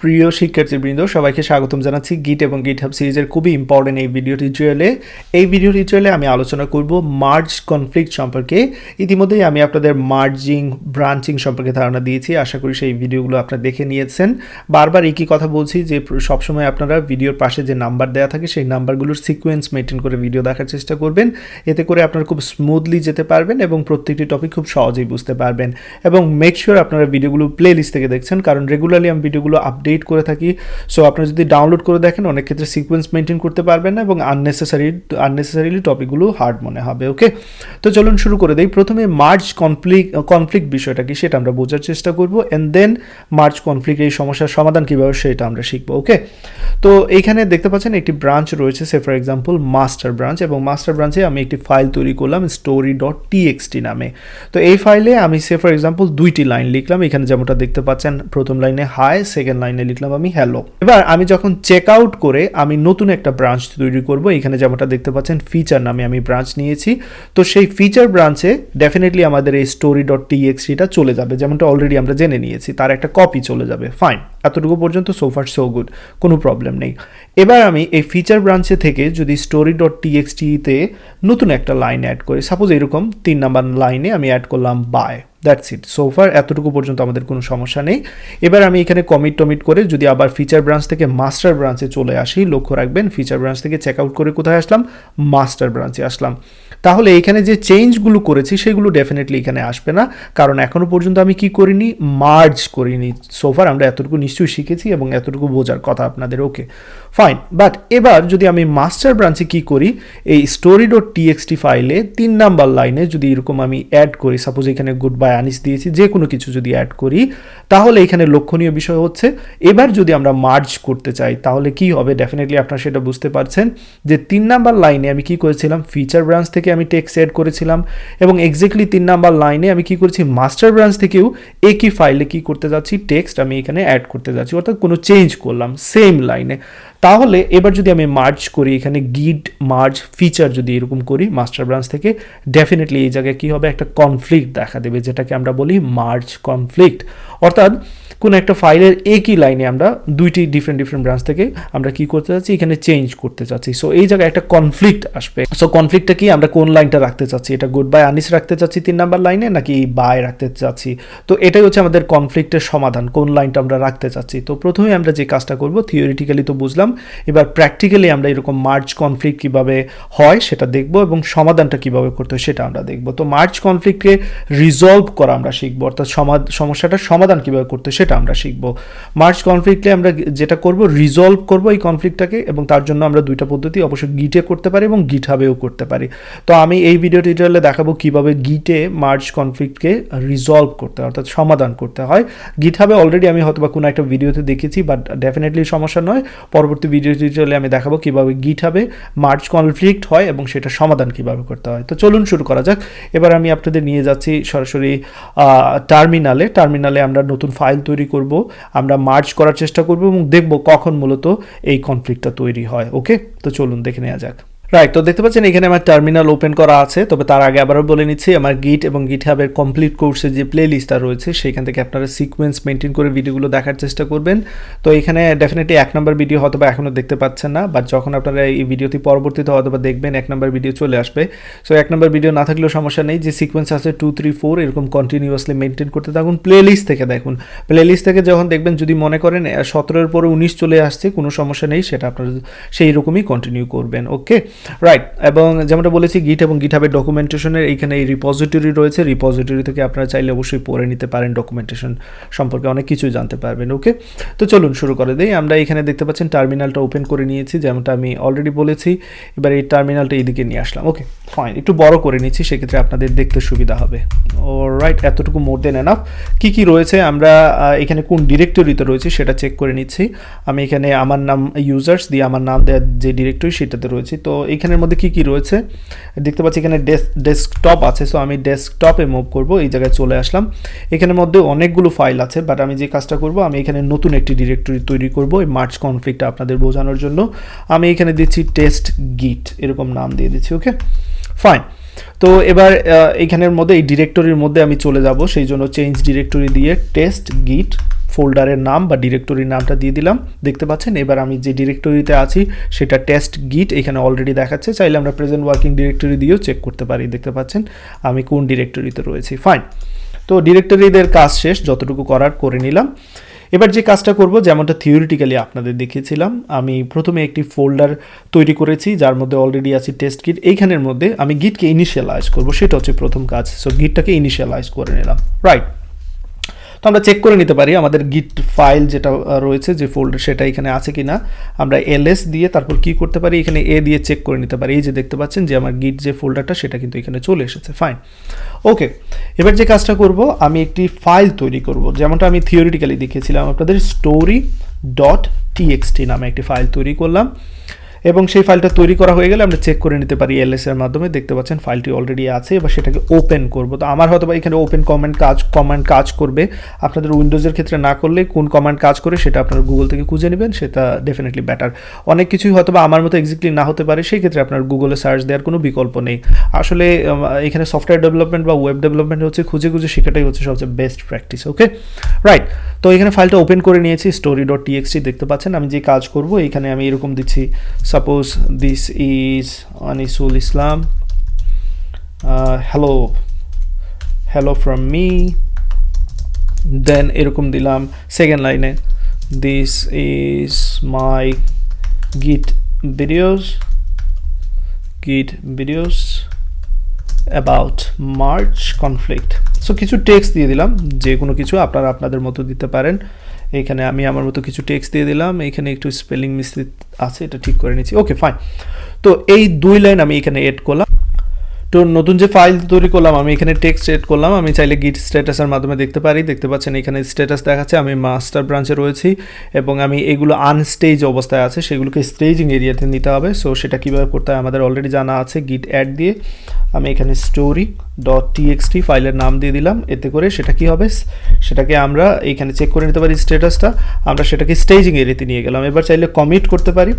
প্রিয় শিক্ষার্থীবৃন্দ সবাইকে স্বাগতম জানাচ্ছি গিট এবং গিটহাব সিরিজের খুবই ইম্পর্টেন্ট এই ভিডিও টিউটোরিয়ালে আমি আলোচনা করব মার্জ কনফ্লিক্ট সম্পর্কে। ইতিমধ্যেই আমি আপনাদের মার্জিং ব্রাঞ্চিং সম্পর্কে ধারণা দিয়েছি, আশা করি সেই ভিডিওগুলো আপনারা দেখে নিয়েছেন। বারবার একই কথা বলছি যে সবসময় আপনারা ভিডিওর পাশে যে নাম্বার দেওয়া থাকে সেই নাম্বারগুলোর সিকোয়েন্স মেনটেন করে ভিডিও দেখার চেষ্টা করবেন, এতে করে আপনারা খুব স্মুথলি যেতে পারবেন এবং প্রত্যেকটি টপিক খুব সহজেই বুঝতে পারবেন। এবং মেক শিওর আপনারা ভিডিওগুলো প্লে লিস্ট থেকে দেখছেন, কারণ রেগুলারলি আমি ভিডিওগুলো আপডেট করে থাকি। সো আপনারা যদি ডাউনলোড করে দেখেন অনেক ক্ষেত্রে সিকোয়েন্স মেনটেন করতে পারবেন না এবং আননেসেসারিলি টপিকগুলো হার্ড মনে হবে। ওকে, তো চলুন শুরু করে দেই। প্রথমে মার্জ কনফ্লিক্ট বিষয়টা কি সেটা আমরা বোঝার চেষ্টা করব, এন্ড দেন মার্জ কনফ্লিক্ট এই সমস্যার সমাধান কীভাবে সেটা আমরা শিখবো। ওকে, তো এইখানে দেখতে পাচ্ছেন একটি ব্রাঞ্চ রয়েছে, সে ফর এক্সাম্পল মাস্টার ব্রাঞ্চ, এবং মাস্টার ব্রাঞ্চে আমি একটি ফাইল তৈরি করলাম story.txt নামে। তো এই ফাইলে আমি সে ফর এক্সাম্পল দুইটি লাইন লিখলাম, এখানে যেমনটা দেখতে পাচ্ছেন প্রথম লাইনে হাই, সেকেন্ড লাইনে লিখলাম আমি হ্যালো। এবার আমি যখন চেক আউট করে আমি নতুন একটা ব্রাঞ্চ তৈরি করব, এখানে যেমনটা দেখতে পাচ্ছেন ফিচার নামে আমি ব্রাঞ্চ নিয়েছি। তো সেই ফিচার ব্রাঞ্চে ডেফিনেটলি আমাদের এই story.txt চলে যাবে, যেমনটা অলরেডি আমরা জেনে নিয়েছি, তার একটা কপি চলে যাবে। ফাইন, এতটুকু পর্যন্ত সো ফার সো গুড, কোনো প্রবলেম নেই। এবার আমি এই ফিচার ব্রাঞ্চে থেকে যদি story.txt তে নতুন একটা লাইন অ্যাড করি, সাপোজ এরকম 3 নাম্বার লাইনে আমি অ্যাড করলাম by, that's it. So far এতটুকু পর্যন্ত আমাদের কোনো সমস্যা নেই। এবার আমি এখানে কমিট করে যদি আবার ফিচার ব্রাঞ্চ থেকে মাস্টার ব্রাঞ্চে চলে আসি, লক্ষ্য রাখবেন ফিচার ব্রাঞ্চ থেকে চেক আউট করে কোথায় আসলাম, মাস্টার ব্রাঞ্চে আসলাম। তাহলে এখানে যে চেঞ্জগুলো করেছি সেগুলো ডেফিনেটলি এখানে আসবে না, কারণ এখনো পর্যন্ত আমি কি করিনি, মার্জ করিনি। সোফার আমরা এতটুকু নিশ্চয়ই শিখেছি এবং এতটুকু বোঝার কথা আপনাদের। ওকে ফাইন, বাট এবার যদি আমি মাস্টার ব্রাঞ্চে কি করি, এই story.txt ফাইলে 3 নাম্বার লাইনে যদি এরকম আমি অ্যাড করি, সাপোজ এখানে গুড বাই আনিস দিয়েছি, যে কোনো কিছু যদি অ্যাড করি, তাহলে এখানে লক্ষণীয় বিষয় হচ্ছে এবার যদি আমরা মার্জ করতে চাই তাহলে কি হবে, ডেফিনেটলি আপনারা সেটা বুঝতে পারছেন যে 3 নাম্বার লাইনে আমি কি করেছিলাম, ফিচার ব্রাঞ্চ থেকে আমি টেক্সট অ্যাড করেছিলাম, এবং এক্স্যাক্টলি 3 নাম্বার লাইনে আমি কি করেছি, মাস্টার ব্রাঞ্চ থেকেও একই ফাইলে কি করতে যাচ্ছি, টেক্সট আমি এখানে অ্যাড করতে যাচ্ছি, অর্থাৎ কোনো চেঞ্জ করলাম সেম লাইনে। তাহলে এবার যদি আমি মার্জ করি, এখানে গিট মার্জ ফিচার যদি এরকম করি মাস্টার ব্রাঞ্চ থেকে, ডেফিনেটলি এই জায়গায় কি হবে, একটা কনফ্লিক্ট দেখা দেবে, যেটাকে আমরা বলি মার্জ কনফ্লিক্ট। অর্থাৎ কোনো একটা ফাইলের একই লাইনে আমরা দুইটি ডিফারেন্ট ব্রাঞ্চ থেকে আমরা কি করতে চাচ্ছি, এখানে চেঞ্জ করতে চাচ্ছি। সো এই জায়গায় একটা কনফ্লিক্ট আসবে। সো কনফ্লিক্টটা কি, আমরা কোন লাইনটা রাখতে চাচ্ছি, এটা গুড বাই আনিস রাখতে চাচ্ছি 3 নাম্বার লাইনে, নাকি বাই রাখতে চাচ্ছি। তো এটাই হচ্ছে আমাদের কনফ্লিক্টের সমাধান, কোন লাইনটা আমরা রাখতে চাচ্ছি। তো প্রথমে আমরা যে কাজটা করব, থিওরিটিক্যালি তো বুঝলাম, এবার প্র্যাকটিক্যালি আমরা এরকম মার্জ কনফ্লিক্ট কিভাবে হয় সেটা দেখব এবং সমাধানটা কিভাবে করতে হয় সেটা আমরা দেখব। তো মার্জ কনফ্লিক্টকে রিজলভ করা আমরা শিখবো, অর্থাৎ সমস্যাটার সমাধান কিভাবে করতে হয় সেটা আমরা শিখব। মার্জ কনফ্লিক্টে আমরা যেটা করব, রিজলভ করব এই কনফ্লিক্টটাকে, এবং তার জন্য আমরা দুইটা পদ্ধতি অবশ্যই গিটে করতে পারি এবং গিটহাবেও করতে পারি। তো আমি এই ভিডিও টিউটোরিয়ালে দেখাবো কিভাবে গিটে মার্জ কনফ্লিক্টকে রিজলভ করতে হয়, অর্থাৎ সমাধান করতে হয়। গিটহাবে অলরেডি আমি হয়তো বা কোনো একটা ভিডিওতে দেখেছি, বাট ডেফিনেটলি সমস্যা নয়, পরবর্তী ভিডিও টিউটোরিয়ালে আমি দেখাবো কিভাবে গিটহাবে মার্জ কনফ্লিক্ট হয় এবং সেটা সমাধান কিভাবে করতে হয়। তো চলুন শুরু করা যাক। এবার আমি আপনাদের নিয়ে যাচ্ছি সরাসরি টার্মিনালে আমরা নতুন ফাইল তৈরি করব, আমরা মার্জ করার চেষ্টা করব এবং দেখব কখন মূলত এই কনফ্লিক্টটা তৈরি হয়। ওকে, তো চলুন দেখে নেওয়া যাক। রাইট, তো দেখতে পাচ্ছেন এখানে আমার টার্মিনাল ওপেন করা আছে। তবে তার আগে আবারও বলে নিচ্ছি, আমার গিট এবং গিটহাবের কমপ্লিট কোর্সের যে প্লে লিস্টটা রয়েছে সেখান থেকে আপনারা সিকোয়েন্স মেনটেন করে ভিডিওগুলো দেখার চেষ্টা করবেন। তো এখানে ডেফিনেটলি 1 নম্বর ভিডিও হয়তো বা এখনও দেখতে পাচ্ছেন না, বাট যখন আপনারা এই ভিডিওটি পরবর্তীতে হয়তো বা দেখবেন 1 নম্বর ভিডিও চলে আসবে। সো 1 নম্বর ভিডিও না থাকলেও সমস্যা নেই, যে সিকোয়েন্স আছে 2, 3, 4 এরকম কন্টিনিউয়াসলি মেনটেন করতে থাকুন। প্লে লিস্ট থেকে দেখুন, প্লে লিস্ট থেকে যখন দেখবেন যদি মনে করেন 17-এর পরে 19 চলে আসছে, কোনো সমস্যা নেই, সেটা আপনারা সেই রকমই কন্টিনিউ করবেন। ওকে রাইট, এবং যেমনটা বলেছি গিট এবং গিটহাবের ডকুমেন্টেশনের এইখানে এই রিপোজিটরি রয়েছে, রিপোজিটরি থেকে আপনারা চাইলে অবশ্যই পড়ে নিতে পারেন, ডকুমেন্টেশন সম্পর্কে অনেক কিছুই জানতে পারবেন। ওকে, তো চলুন শুরু করে দিই। আমরা এখানে দেখতে পাচ্ছেন টার্মিনালটা ওপেন করে নিয়েছি, যেমনটা আমি অলরেডি বলেছি। এবার এই টার্মিনালটা এইদিকে নিয়ে আসলাম। ওকে ফাইন, একটু বড় করে নিচ্ছি, সেক্ষেত্রে আপনাদের দেখতে সুবিধা হবে। অলরাইট, এতটুকু মোর দেন এনাফ। কি রয়েছে, আমরা এখানে কোন ডিরেক্টরিতে রয়েছে সেটা চেক করে নিচ্ছি। আমি এখানে আমার নাম ইউজার্স দিয়ে আমার নাম দেওয়ার যে ডিরেক্টরি সেটাতে রয়েছে। তো এখানের মধ্যে কি রয়েছে দেখতে পাচ্ছি, এখানে ডেস্কটপ আছে। সো আমি ডেস্কটপে মুভ করব, এই জায়গায় চলে আসলাম। এখানের মধ্যে অনেকগুলো ফাইল আছে, বাট আমি যে কাজটা করব, আমি এখানে নতুন একটি ডিরেক্টরি তৈরি করব এই মার্জ কনফ্লিক্টটা আপনাদের বোঝানোর জন্য। আমি এখানে দিচ্ছি টেস্ট গিট, এরকম নাম দিয়ে দিচ্ছি। ওকে ফাইন, তো এবার এইখানের মধ্যে এই ডিরেক্টরির মধ্যে আমি চলে যাব, সেই জন্য চেঞ্জ ডিরেক্টরি দিয়ে টেস্ট গিট ফোল্ডারের নাম বা ডিরেক্টরির নামটা দিয়ে দিলাম, দেখতে পাচ্ছেন। এবার আমি যে ডিরেক্টরিতে আছি সেটা টেস্ট গিট এখানে অলরেডি দেখাচ্ছে, চাইলে আমরা প্রেজেন্ট ওয়ার্কিং ডিরেক্টরি দিয়েও চেক করতে পারি, দেখতে পাচ্ছেন আমি কোন ডিরেক্টরিতে রয়েছি। ফাইন, তো ডিরেক্টরিদের কাজ শেষ, যতটুকু করার করে নিলাম। এবার যে কাজটা করব, যেমনটা থিওরিটিক্যালি আপনাদের দেখিয়েছিলাম, আমি প্রথমে একটি ফোল্ডার তৈরি করেছি যার মধ্যে অলরেডি আছে টেস্ট গিট। এইখানের মধ্যে আমি গিটকে ইনিশিয়ালাইজ করব, সেটা হচ্ছে প্রথম কাজ। সো গিটটাকে ইনিশিয়ালাইজ করে নিলাম, রাইট। তো আমরা চেক করে নিতে পারি আমাদের গিট ফাইল যেটা রয়েছে, যে ফোল্ডার, সেটা এখানে আছে কি না। আমরা ls দিয়ে তারপর কি করতে পারি, এখানে a দিয়ে চেক করে নিতে পারি। এই যে দেখতে পাচ্ছেন যে আমার গিট যে ফোল্ডারটা সেটা কিন্তু এখানে চলে এসেছে। ফাইন, ওকে। এবার যে কাজটা করব, আমি একটি ফাইল তৈরি করব, যেমনটা আমি থিওরিটিক্যালি দেখিয়েছিলাম আপনাদের, story.txt নামে একটি ফাইল তৈরি করলাম। এবং সেই ফাইলটা তৈরি করা হয়ে গেলে আমরা চেক করে নিতে পারি ls এর মাধ্যমে, দেখতে পাচ্ছেন ফাইলটি অলরেডি আছে। এবার সেটাকে ওপেন করব। তো আমার হয়তো বা এখানে ওপেন কমান্ড কাজ করবে, আপনাদের উইন্ডোজের ক্ষেত্রে না করলে কোন কমান্ড কাজ করে সেটা আপনারা গুগল থেকে খুঁজে নেবেন, সেটা ডেফিনেটলি বেটার। অনেক কিছুই হয়তো বা আমার মতো এক্স্যাক্টলি না হতে পারে, সেই ক্ষেত্রে আপনার গুগলে সার্চ দেওয়ার কোনো বিকল্প নেই। আসলে এখানে সফটওয়্যার ডেভেলপমেন্ট বা ওয়েব ডেভেলপমেন্ট হচ্ছে খুঁজে শেখাটাই হচ্ছে সবচেয়ে বেস্ট প্র্যাকটিস। ওকে, রাইট। তো এখানে ফাইলটা ওপেন করে নিয়েছি, story.txt, দেখতে পাচ্ছেন। আমি যে কাজ করব, এখানে আমি এরকম দিচ্ছি, suppose this is Anisul Islam, hello from me, then এরকম দিলাম সেকেন্ড লাইনে, this is my git videos about March conflict। So কিছু টেক্সট দিয়ে দিলাম, যে কোনো কিছু আপনারা আপনাদের মতো দিতে পারেন। এখানে আমি আমার মতো কিছু টেক্সট দিয়ে দিলাম, এখানে একটু স্পেলিং মিস্টেক আছে, এটা ঠিক করে নিচ্ছি। ওকে, ফাইন। তো এই 2 লাইন আমি এখানে এড করলাম। তো নতুন যে ফাইল তৈরি করলাম, আমি এখানে টেক্সট এড করলাম। আমি চাইলে গিট স্ট্যাটাসের মাধ্যমে দেখতে পারি, দেখতে পাচ্ছেন এখানে স্ট্যাটাস দেখাচ্ছে আমি মাস্টার ব্রাঞ্চে রয়েছি, এবং আমি এগুলো আনস্টেজ অবস্থায় আছে, সেগুলোকে স্টেজিং এরিয়াতে নিতে হবে। সো সেটা কীভাবে করতে হয় আমাদের অলরেডি জানা আছে, গিট অ্যাড দিয়ে আমি এখানে story.txt ফাইলের নাম দিয়ে দিলাম। এতে করে সেটা কি হবে, সেটাকে আমরা এইখানে চেক করে নিতে পারি স্ট্যাটাসটা, আমরা সেটাকে স্টেজিং এরিয়াতে নিয়ে গেলাম। এবার চাইলে কমিট করতে পারি।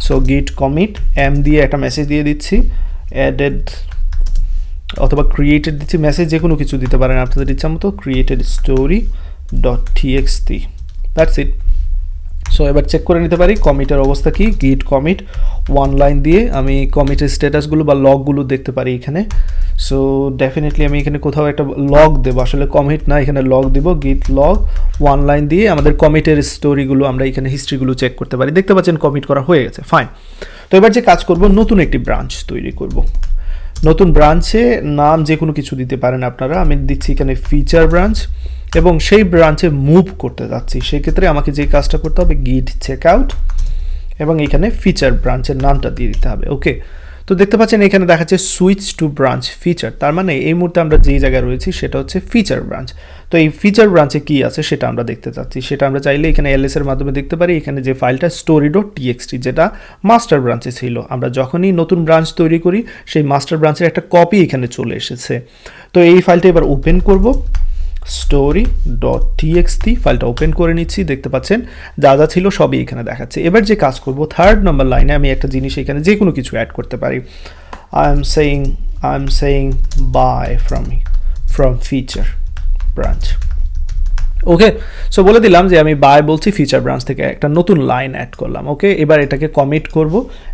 সো গিট কমিট m দিয়ে একটা মেসেজ দিয়ে দিচ্ছি, অ্যাডেড অথবা ক্রিয়েটেড দিচ্ছি, মেসেজ যে কোনো কিছু দিতে পারেন আপনাদের ইচ্ছা মতো, created story.txt, that's it. So এবার চেক করে নিতে পারি কমিটের অবস্থা কি, গিট কমিট 1 লাইন দিয়ে আমি কমিটের স্ট্যাটাসগুলো বা লগগুলো দেখতে পারি এখানে। সো ডেফিনেটলি আমি এখানে কোথাও একটা লগ দেবো, আসলে কমিট না, এখানে লগ দিব, গিট লগ 1 লাইন দিয়ে আমাদের কমিটের স্টোরিগুলো আমরা এখানে হিস্ট্রিগুলো চেক করতে পারি, দেখতে পাচ্ছেন কমিট করা হয়ে গেছে। ফাইন, তো এবার যে কাজ করব, নতুন একটি ব্রাঞ্চ তৈরি করব। নতুন ব্রাঞ্চে নাম যে কোনো কিছু দিতে পারেন আপনারা, আমি দিচ্ছি এখানে ফিচার ব্রাঞ্চ, এবং সেই ব্রাঞ্চে মুভ করতে যাচ্ছি। সেক্ষেত্রে আমাকে যে কাজটা করতে হবে, গিট চেকআউট, এবং এখানে ফিচার ব্রাঞ্চের নামটা দিয়ে দিতে হবে। ওকে, তো দেখতে পাচ্ছেন এখানে দেখাচ্ছে সুইচ টু ব্রাঞ্চ ফিচার, তার মানে এই মুহূর্তে আমরা যেই জায়গায় রয়েছি সেটা হচ্ছে ফিচার ব্রাঞ্চ। তো এই ফিচার ব্রাঞ্চে কি আছে সেটা আমরা দেখতে চাচ্ছি, সেটা আমরা চাইলে এখানে ls এর মাধ্যমে দেখতে পারি। এখানে যে ফাইলটা story.txt, যেটা মাস্টার ব্রাঞ্চে ছিল, আমরা যখনই নতুন ব্রাঞ্চ তৈরি করি সেই মাস্টার ব্রাঞ্চের একটা কপি এখানে চলে এসেছে। তো এই ফাইলটা এবার ওপেন করব, story.txt ফাইলটা ওপেন করে নিচ্ছি, দেখতে পাচ্ছেন যা যা ছিল সবই এখানে দেখাচ্ছে। এবার যে কাজ করব, 3rd নম্বর লাইনে আমি একটা জিনিস এখানে যে কোনো কিছু অ্যাড করতে পারি। I am saying buy from feature branch। Okay, so বলে দিলাম যে আমি বাই বলছি, ফিচার ব্রাঞ্চ থেকে একটা নতুন লাইন অ্যাড করলাম। ওকে, এবার এটাকে কমিট করব।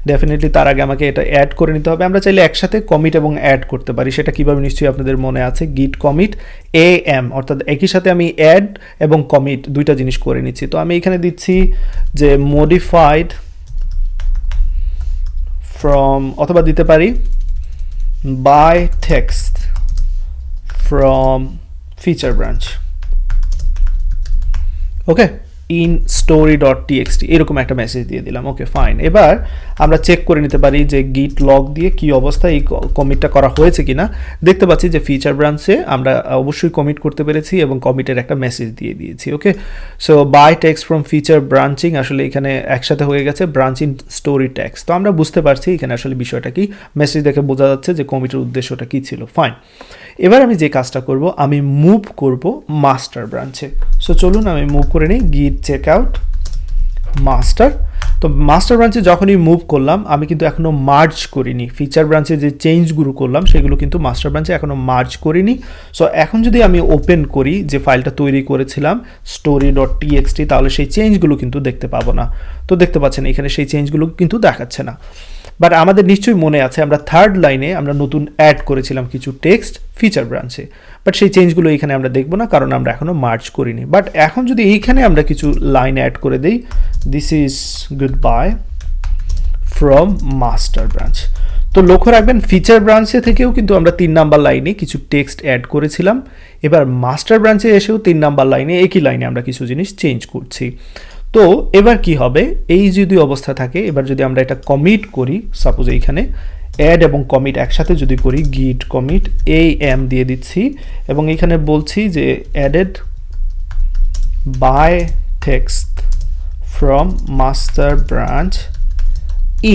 ডেফিনেটলি তার আগে আমাকে এটা অ্যাড করে নিতে হবে। আমরা চাইলে একসাথে কমিট এবং অ্যাড করতে পারি, সেটা কিভাবে নিশ্চয়ই আপনাদের মনে আছে, গিট কমিট am, অর্থাৎ একই সাথে আমি অ্যাড এবং কমিট দুইটা জিনিস করে নিচ্ছি। তো আমি এখানে দিচ্ছি যে মডিফাইড ফ্রম, অথবা দিতে পারি by text from feature branch. Okay, in story.txt এরকম একটা মেসেজ দিয়ে দিলাম। Okay, fine. এবার আমরা চেক করে নিতে পারি যে গিট লগ দিয়ে কি অবস্থা, এই কমিটটা করা হয়েছে কিনা। দেখতে পাচ্ছি যে ফিচার ব্রাঞ্চে আমরা অবশ্যই কমিট করতে পেরেছি এবং কমিটের একটা মেসেজ দিয়ে দিয়েছি। Okay, so by text from feature branching, আসলে এখানে একসাথে হয়ে গেছে ব্রাঞ্চিং স্টোরি টেক্সট। তো আমরা বুঝতে পারছি এখানে আসলে বিষয়টা কি, মেসেজ দেখে বোঝা যাচ্ছে যে কমিটের উদ্দেশ্যটা কি ছিল। ফাইন, এবার আমি যে কাজটা করব, আমি মুভ করব মাস্টার ব্রাঞ্চে। সো চলুন আমি মুভ করে নিই, গিট চেকআউট মাস্টার। তো তো মাস্টার ব্রাঞ্চে যখনই মুভ করলাম আমি কিন্তু এখনও মার্জ করিনি, ফিচার ব্রাঞ্চে যে চেঞ্জগুলো করলাম সেগুলো কিন্তু মাস্টার ব্রাঞ্চে এখনও মার্জ করিনি। সো এখন যদি আমি ওপেন করি যে ফাইলটা তৈরি করেছিলাম story.txt, তাহলে সেই চেঞ্জগুলো কিন্তু দেখতে পাবো না। তো দেখতে পাচ্ছেন এখানে সেই চেঞ্জগুলো কিন্তু দেখাচ্ছে না। বাট আমাদের নিশ্চয়ই মনে আছে আমরা থার্ড লাইনে আমরা নতুন অ্যাড করেছিলাম কিছু টেক্সট ফিচার ব্রাঞ্চে, বাট সেই চেঞ্জগুলো এখানে আমরা দেখবো না কারণ আমরা এখনও মার্জ করিনি। বাট এখন যদি এইখানে আমরা কিছু লাইন অ্যাড করে দিই, this is good buy from master branch, তো লক্ষ্য রাখবেন ফিচার ব্রাঞ্চে থেকেও কিন্তু আমরা 3 নাম্বার লাইনে কিছু টেক্সট অ্যাড করেছিলাম, এবার মাস্টার ব্রাঞ্চে এসেও 3 নাম্বার লাইনে একই লাইনে আমরা কিছু জিনিস চেঞ্জ করছি। তো এবার কি হবে, এই যদি অবস্থা থাকে, এবার যদি আমরা এটা কমিট করি, সাপোজ এইখানে অ্যাড এবং কমিট একসাথে যদি করি, গিট কমিট am দিয়ে দিচ্ছি এবং এখানে বলছি যে added by text from master branch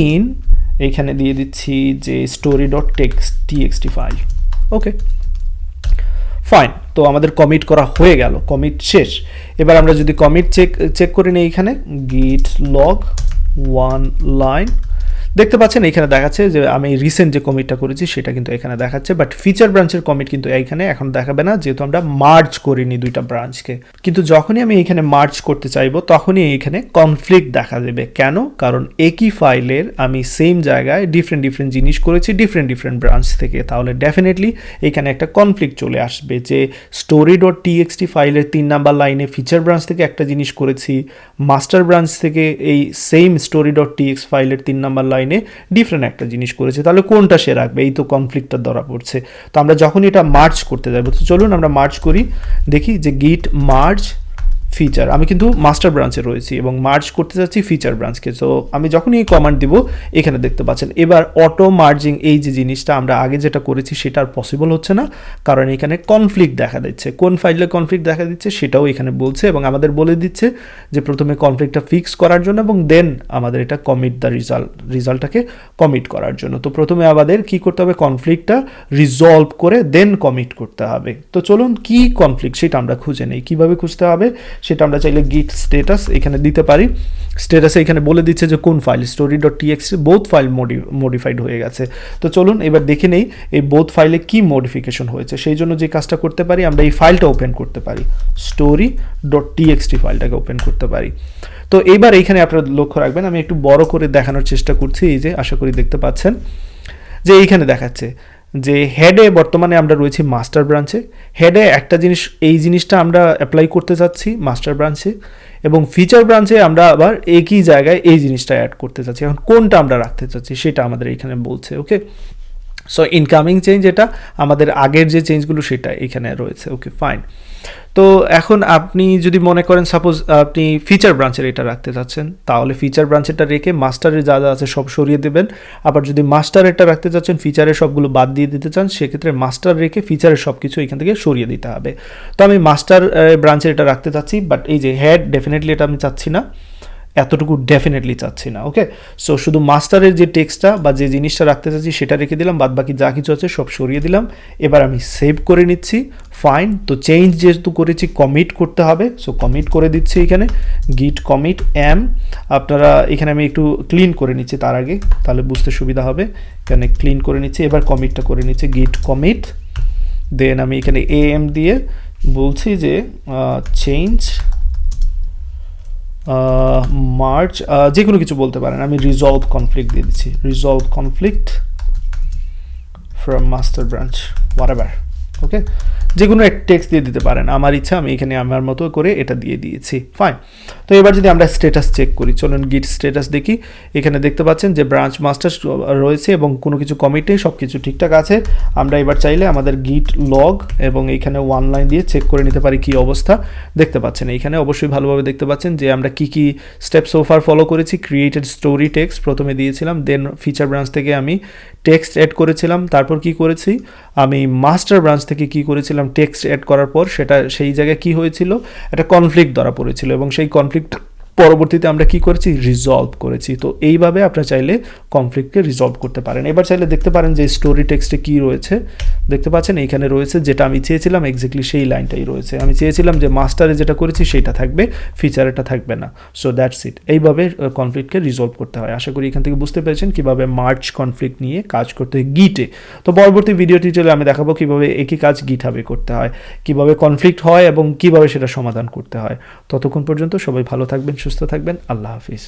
in, এইখানে দিয়ে দিচ্ছি যে story.txt ফাইল। ওকে ফাইন, তো আমাদের কমিট করা হয়ে গেল, কমিট শেষ। এবার আমরা যদি কমিট চেক করে নিই, এখানে git log 1 line দেখতে পাচ্ছেন এখানে দেখাচ্ছে যে আমি রিসেন্ট যে কমিটটা করেছি সেটা কিন্তু এখানে দেখাচ্ছে, বাট ফিচার ব্রাঞ্চের কমিট কিন্তু এইখানে এখন দেখাবে না যেহেতু আমরা মার্জ করিনি দুইটা ব্রাঞ্চকে। কিন্তু যখনই আমি এখানে মার্জ করতে চাইবো তখনই এইখানে কনফ্লিক্ট দেখা দেবে। কেন? কারণ একই ফাইলের আমি সেম জায়গায় ডিফারেন্ট জিনিস করেছি ডিফারেন্ট ব্রাঞ্চ থেকে, তাহলে ডেফিনেটলি এখানে একটা কনফ্লিক্ট চলে আসবে যে story.txt ফাইলের 3 নাম্বার লাইনে ফিচার ব্রাঞ্চ থেকে একটা জিনিস করেছি, মাস্টার ব্রাঞ্চ থেকে এই সেম story.txt ফাইলের 3 নাম্বার লাইনে ডিফারেন্ট একটা জিনিস করেছে, তাহলে কোনটা সে রাখবে? এই তো কনফ্লিক্টটা ধরা পড়ছে। তো আমরা যখন এটা মার্জ করতে যাবো, তো চলুন আমরা মার্জ করি, দেখি যে গিট মার্জ ফিচার, আমি কিন্তু মাস্টার ব্রাঞ্চে রয়েছি এবং মার্জ করতে যাচ্ছি ফিচার ব্রাঞ্চকে। সো আমি যখনই এই কমান্ড দিব এখানে দেখতে পাচ্ছেন এবার অটো মার্জিং, এই যে জিনিসটা আমরা আগে যেটা করেছি সেটা আর পসিবল হচ্ছে না, কারণ এখানে কনফ্লিক্ট দেখা দিচ্ছে। কোন ফাইলে কনফ্লিক্ট দেখা দিচ্ছে সেটাও এখানে বলছে এবং আমাদের বলে দিচ্ছে যে প্রথমে কনফ্লিক্টটা ফিক্স করার জন্য এবং দেন আমাদের এটা কমিট দ্য রেজাল্টটাকে কমিট করার জন্য। তো প্রথমে আমাদের কি করতে হবে, কনফ্লিক্টটা রিজলভ করে দেন কমিট করতে হবে। তো চলুন কি কনফ্লিক্ট সেটা আমরা খুঁজে নেই। কিভাবে খুঁজতে হবে সেটা আমরা চাইলে গিট স্ট্যাটাস এখানে দিতে পারি। স্ট্যাটাসে এখানে বলে দিচ্ছে যে কোন file, story.txt both file modified হয়ে গেছে। তো চলুন এবার দেখে নেই এই বোথ ফাইলে কি মডিফিকেশন হয়েছে। সেই জন্য যে কাজটা করতে পারি, আমরা এই ফাইলটা ওপেন করতে পারি, story.txt ফাইলটাকে ওপেন করতে পারি। তো এইবার এইখানে আপনারা লক্ষ্য রাখবেন, আমি একটু বড় করে দেখানোর চেষ্টা করছি, এই যে আশা করি দেখতে পাচ্ছেন যে এইখানে দেখাচ্ছে যে হেডে বর্তমানে আমরা রয়েছি মাস্টার ব্রাঞ্চে, হেডে একটা জিনিস, এই জিনিসটা আমরা অ্যাপ্লাই করতে চাচ্ছি মাস্টার ব্রাঞ্চে, এবং ফিচার ব্রাঞ্চে আমরা আবার একই জায়গায় এই জিনিসটা অ্যাড করতে চাচ্ছি। এখন কোনটা আমরা রাখতে চাচ্ছি সেটা আমাদের এখানে বলছে। ওকে, সো ইনকামিং চেঞ্জ এটা আমাদের আগের যে চেঞ্জগুলো সেটা এখানে রয়েছে। ওকে ফাইন, তো এখন আপনি যদি মনে করেন সাপোজ আপনি ফিচার ব্রাঞ্চের এটা রাখতে চাচ্ছেন, তাহলে ফিচার ব্রাঞ্চেরটা রেখে মাস্টারের যা যা আছে সব সরিয়ে দেবেন। আবার যদি মাস্টারেরটা রাখতে চাচ্ছেন, ফিচারের সবগুলো বাদ দিয়ে দিতে চান, সেক্ষেত্রে মাস্টার রেখে ফিচারের সব কিছু এখান থেকে সরিয়ে দিতে হবে। তো আমি মাস্টার ব্রাঞ্চের এটা রাখতে চাচ্ছি, বাট এই যে হেড ডেফিনেটলি এটা আমি চাচ্ছি না, এতটুকু ডেফিনেটলি চাচ্ছি না। ওকে, সো শুধু মাস্টারের যে টেক্সটটা বা যে জিনিসটা রাখতে চাচ্ছি সেটা রেখে দিলাম, বাদ বাকি যা কিছু আছে সব সরিয়ে দিলাম। এবার আমি সেভ করে নিচ্ছি। ফাইন, তো চেঞ্জ যেহেতু করেছি কমিট করতে হবে, সো কমিট করে দিচ্ছি এখানে গিট কমিট am। আপনারা এখানে আমি একটু ক্লিন করে নিচ্ছি তার আগে, তাহলে বুঝতে সুবিধা হবে। এখানে ক্লিন করে নিচ্ছি, এবার কমিটটা করে নিচ্ছি গিট কমিট, দেন আমি এখানে am দিয়ে বলছি যে চেঞ্জ মার্চ, যে কোনো কিছু বলতে পারেন, আমি রিজলভ কনফ্লিক্ট দিয়ে দিচ্ছি, resolve conflict from master branch whatever. Okay, যে কোনো এক টেক্সট দিয়ে দিতে পারেন, আমার ইচ্ছা আমি এখানে আমার মতো করে এটা দিয়ে দিয়েছি। ফাইন, তো এবার যদি আমরা স্ট্যাটাস চেক করি, চলুন গিট স্ট্যাটাস দেখি। এখানে দেখতে পাচ্ছেন যে ব্রাঞ্চ মাস্টার রয়েছে এবং কোনো কিছু কমিট নেই, সব কিছু ঠিকঠাক আছে। আমরা এবার চাইলে আমাদের গিট লগ এবং এইখানে 1 লাইন দিয়ে চেক করে নিতে পারি কি অবস্থা। দেখতে পাচ্ছেন এইখানে অবশ্যই ভালোভাবে দেখতে পাচ্ছেন যে আমরা কি স্টেপ সোফার ফলো করেছি। ক্রিয়েটেড স্টোরি টেক্সট প্রথমে দিয়েছিলাম, দেন ফিচার ব্রাঞ্চ থেকে আমি টেক্সট অ্যাড করেছিলাম, তারপর কি করেছি আমি মাস্টার ব্রাঞ্চ থেকে কি করেছিলাম, টেক্সট অ্যাড করার পর সেটা সেই জায়গায় কি হয়েছিল, একটা কনফ্লিক্ট ধরা পড়েছিল এবং সেই কনফ্লিক্ট পরবর্তীতে আমরা কি করেছি, রিজলভ করেছি। তো এইভাবে আপনারা চাইলে কনফ্লিক্টকে রিজলভ করতে পারেন। এবার চাইলে দেখতে পারেন যে স্টোরি টেক্সটে কি রয়েছে, দেখতে পাচ্ছেন এইখানে রয়েছে যেটা আমি চেয়েছিলাম এক্স্যাক্টলি সেই লাইনটাই রয়েছে। আমি চেয়েছিলাম যে মাস্টারে যেটা করেছি সেটা থাকবে, ফিচারেটা থাকবে না। So that's it. এইভাবে কনফ্লিক্টকে রিজলভ করতে হয়। আশা করি এখান থেকে বুঝতে পেরেছেন কীভাবে মার্জ কনফ্লিক্ট নিয়ে কাজ করতে হয় গিটে। তো পরবর্তী ভিডিও টিউটোরিয়ালে আমি দেখাবো কীভাবে একই কাজ গিটহাবে করতে হয়, কীভাবে কনফ্লিক্ট হয় এবং কীভাবে সেটা সমাধান করতে হয়। ততক্ষণ পর্যন্ত সবাই ভালো থাকবেন, সুস্থ থাকবেন। আল্লাহ হাফিজ।